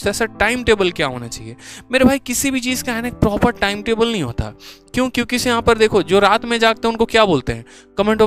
तो ऐसा time table क्या होना चाहिए मेरे भाई? किसी भी चीज़ का है ना प्रॉपर टाइम टेबल नहीं होता। क्यों? क्योंकि से यहाँ पर देखो, जो रात में जागते हैं उनको क्या बोलते हैं? कमेंट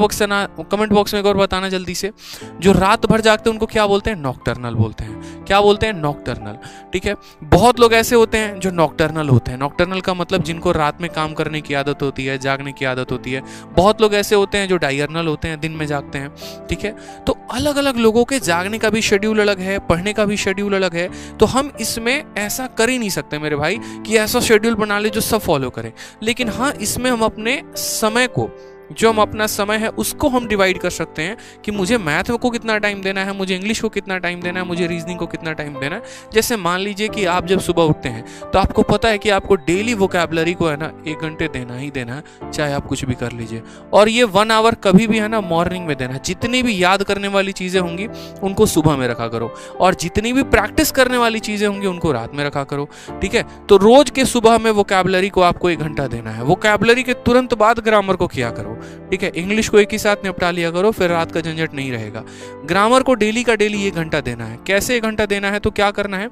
बॉक्स में एक और बताना जल्दी से। जो रात भर जागते हैं उनको क्या बोलते हैं? नॉकटर्नल बोलते हैं। क्या बोलते हैं? नॉकटर्नल। ठीक है, बहुत लोग ऐसे होते हैं जो नॉकटर्नल होते हैं। नॉकटर्नल का मतलब जिनको रात में काम करने की आदत होती है, जागने की आदत होती है। बहुत लोग ऐसे होते हैं जो डायर्नल होते हैं, दिन में जागते हैं। ठीक है, तो अलग अलग लोगों के जागने का भी शेड्यूल अलग है, पढ़ने का भी शेड्यूल अलग है। तो हम इसमें ऐसा कर ही नहीं सकते मेरे भाई कि ऐसा शेड्यूल बना ले जो सब फॉलो करें। लेकिन हाँ, इसमें हम अपने समय को, जो हम अपना समय है उसको हम डिवाइड कर सकते हैं कि मुझे मैथ को कितना टाइम देना है, मुझे इंग्लिश को कितना टाइम देना है, मुझे रीजनिंग को कितना टाइम देना है। जैसे मान लीजिए कि आप जब सुबह उठते हैं तो आपको पता है कि आपको डेली वोकैबुलरी को है ना 1 घंटे देना ही देना है, चाहे आप कुछ भी कर लीजिए। और ये 1 आवर कभी भी है ना मॉर्निंग में देना है। जितनी भी याद करने वाली चीज़ें होंगी उनको सुबह में रखा करो, और जितनी भी प्रैक्टिस करने वाली चीज़ें होंगी उनको रात में रखा करो। ठीक है, तो रोज के सुबह में वोकैबुलरी को आपको 1 घंटा देना है। वोकैबुलरी के तुरंत बाद ग्रामर को किया करो। ठीक है, इंग्लिश को एक ही साथ निपटा लिया करो, फिर रात का झंझट नहीं रहेगा। ग्रामर को डेली का डेली 1 घंटा देना है। कैसे 1 घंटा देना है? तो क्या करना है,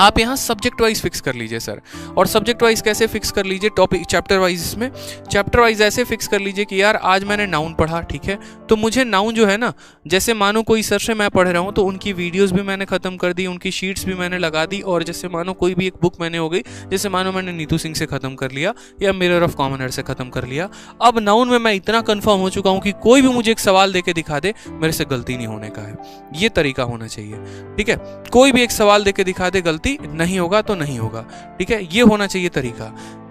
आप यहाँ सब्जेक्ट वाइज फिक्स कर लीजिए सर। और सब्जेक्ट वाइज कैसे फिक्स कर लीजिए? Topic chapter wise. इसमें चैप्टर वाइज ऐसे फिक्स कर लीजिए कि यार आज मैंने नाउन पढ़ा, ठीक है, तो मुझे नाउन जो है ना, जैसे मानो कोई सर से मैं पढ़ रहा हूँ तो उनकी वीडियोस भी मैंने खत्म कर दी, उनकी शीट्स भी मैंने लगा दी। और जैसे मानो कोई भी एक बुक मैंने हो गई, जैसे मानो मैंने नीतू सिंह से खत्म कर लिया या मिरर ऑफ कॉमन से खत्म कर लिया। अब नाउन में मैं इतना कन्फर्म हो चुका हूँ कि कोई भी मुझे एक सवाल देके दिखा दे, मेरे से गलती नहीं होने का है। ये तरीका होना चाहिए। ठीक है, कोई भी एक सवाल देके दिखा दे, गलती नहीं होगा तो नहीं होगा। ठीक है, ये होना चाहिए तरीका।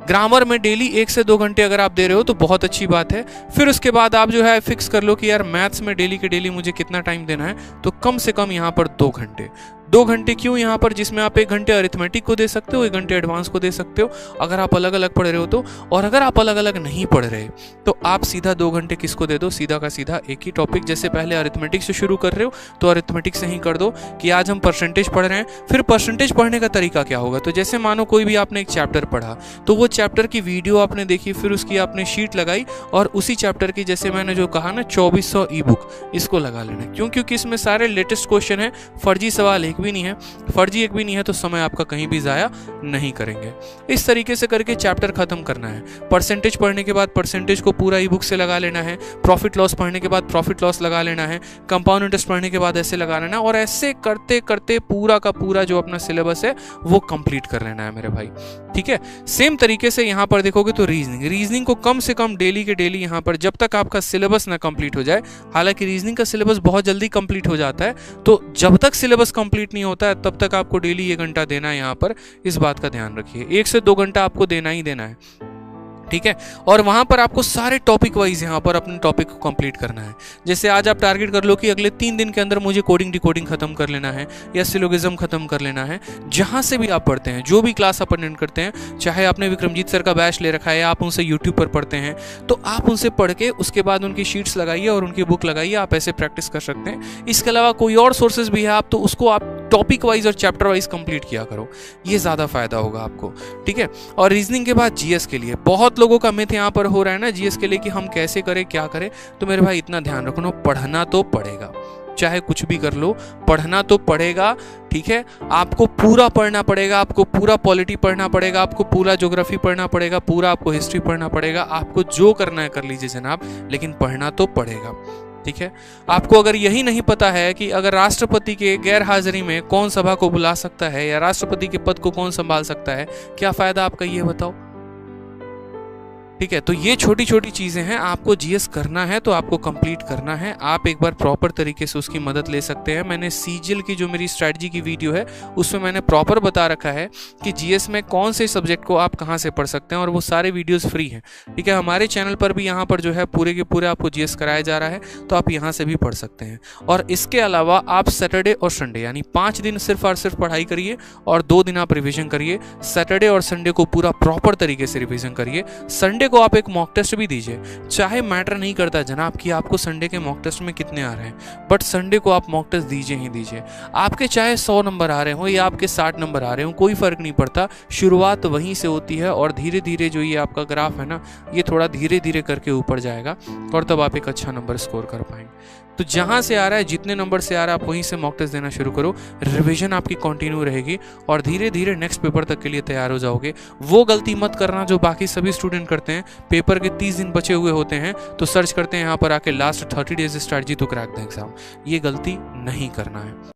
ग्रामर में डेली 1 से 2 घंटे अगर आप दे रहे हो तो बहुत अच्छी बात है। फिर उसके बाद आप जो है फिक्स कर लो कि यार मैथ्स में डेली के डेली मुझे कितना टाइम देना है, तो कम से कम यहाँ पर 2 घंटे। 2 घंटे क्यों यहाँ पर? जिसमें आप 1 घंटे अरिथमेटिक को दे सकते हो, 1 घंटे एडवांस को दे सकते हो अगर आप अलग अलग पढ़ रहे हो तो। और अगर आप अलग अलग नहीं पढ़ रहे तो आप सीधा 2 घंटे किसको दे दो? सीधा का सीधा एक ही टॉपिक। जैसे पहले अरिथमेटिक से शुरू कर रहे हो तो अरिथमेटिक से ही कर दो कि आज हम परसेंटेज पढ़ रहे हैं। फिर परसेंटेज पढ़ने का तरीका क्या होगा? तो जैसे मानो कोई भी आपने एक चैप्टर पढ़ा, तो वो चैप्टर की वीडियो आपने देखी, फिर उसकी आपने शीट लगाई, और उसी चैप्टर की जैसे मैंने जो कहा ना 2400 ई बुक, इसको लगा लेना। क्यों? क्योंकि इसमें सारे लेटेस्ट क्वेश्चन है, फर्जी सवाल एक भी नहीं है। फर्जी एक भी नहीं है तो समय आपका कहीं भी जाया नहीं करेंगे। इस तरीके से करके चैप्टर खत्म करना है। परसेंटेज पढ़ने के बाद परसेंटेज को पूरा ई बुक से लगा लेना है। प्रॉफिट लॉस पढ़ने के बाद प्रॉफिट लॉस लगा लेना है। कंपाउंड इंटरेस्ट पढ़ने के बाद ऐसे लगा लेना, और ऐसे करते करते पूरा का पूरा जो अपना सिलेबस है वो कंप्लीट कर लेना है मेरे भाई। ठीक है, सेम तरीके से यहाँ पर देखोगे तो रीजनिंग को कम से कम डेली के डेली यहाँ पर, जब तक आपका सिलेबस ना कंप्लीट हो जाए। हालांकि रीजनिंग का सिलेबस बहुत जल्दी कंप्लीट हो जाता है, तो जब तक सिलेबस कंप्लीट नहीं होता है तब तक आपको डेली 1 घंटा देना है। यहाँ पर इस बात का ध्यान रखिए, 1 से 2 घंटा आपको देना ही देना है। ठीक है, और वहां पर आपको सारे टॉपिक वाइज यहाँ पर अपने टॉपिक को कंप्लीट करना है। जैसे आज आप टारगेट कर लो कि अगले 3 दिन के अंदर मुझे कोडिंग डिकोडिंग खत्म कर लेना है या सिलोगिज्म खत्म कर लेना है। जहां से भी आप पढ़ते हैं, जो भी क्लास आप अटेंड करते हैं, चाहे आपने विक्रमजीत सर का बैच ले रखा है या आप उनसे यूट्यूब पर पढ़ते हैं, तो आप उनसे पढ़ के उसके बाद उनकी शीट्स लगाइए और उनकी बुक लगाइए। आप ऐसे प्रैक्टिस कर सकते हैं। इसके अलावा कोई और सोर्सेज भी है आप तो उसको आप टॉपिक वाइज और चैप्टर वाइज कंप्लीट किया करो, ये ज्यादा फायदा होगा आपको। ठीक है, और रीजनिंग के बाद जीएस के लिए बहुत लोगों का मिथ यहाँ पर हो रहा है ना जीएस के लिए कि हम कैसे करें, क्या करें। तो मेरे भाई इतना ध्यान रखना, पढ़ना तो पड़ेगा, चाहे कुछ भी कर लो, पढ़ना तो पड़ेगा। ठीक है, आपको पूरा पढ़ना पड़ेगा, आपको पूरा पॉलिटी पढ़ना पड़ेगा, आपको पूरा ज्योग्राफी पढ़ना पड़ेगा, पूरा आपको हिस्ट्री पढ़ना पड़ेगा। आपको जो करना है कर लीजिए जनाब, लेकिन पढ़ना तो पड़ेगा। ठीक है, आपको अगर यही नहीं पता है कि अगर राष्ट्रपति के गैर हाजिरी में कौन सभा को बुला सकता है या राष्ट्रपति के पद को कौन संभाल सकता है, क्या फायदा आपका, ये बताओ। ठीक है, तो ये छोटी छोटी चीजें हैं। आपको जीएस करना है तो आपको कंप्लीट करना है। आप एक बार प्रॉपर तरीके से उसकी मदद ले सकते हैं। मैंने सीजीएल की जो मेरी स्ट्रेटजी की वीडियो है उसमें मैंने प्रॉपर बता रखा है कि जीएस में कौन से सब्जेक्ट को आप कहां से पढ़ सकते हैं, और वो सारे वीडियोस फ्री हैं। ठीक है, हमारे चैनल पर भी यहाँ पर जो है पूरे के पूरे आपको जीएस कराया जा रहा है, तो आप यहाँ से भी पढ़ सकते हैं। और इसके अलावा आप सैटरडे और संडे यानी 5 दिन सिर्फ और सिर्फ पढ़ाई करिए और 2 दिन आप रिविजन करिए। सैटरडे और संडे को पूरा प्रॉपर तरीके से रिविजन करिए। संडे को आप एक मॉक टेस्ट भी दीजिए। चाहे मैटर नहीं करता जनाब कि आपको संडे के मॉक टेस्ट में कितने आ रहे हैं, बट संडे को आप मॉक टेस्ट दीजिए ही दीजिए। आपके चाहे 100 नंबर आ रहे हो या आपके 60 नंबर आ रहे हो, कोई फर्क नहीं पड़ता। शुरुआत वहीं से होती है और धीरे धीरे जो ये आपका ग्राफ है ना, ये थोड़ा धीरे धीरे करके ऊपर जाएगा और तब आप एक अच्छा नंबर स्कोर कर पाएंगे। तो जहां से आ रहा है, जितने नंबर से आ रहा है, आप वहीं से मॉक टेस्ट देना शुरू करो। रिवीजन आपकी कंटिन्यू रहेगी और धीरे धीरे नेक्स्ट पेपर तक के लिए तैयार हो जाओगे। वो गलती मत करना जो बाकी सभी स्टूडेंट करते हैं, पेपर के 30 दिन बचे हुए होते हैं तो सर्च करते हैं यहाँ पर आके last 30 days strategy to crack the exam. ये गलती नहीं करना है।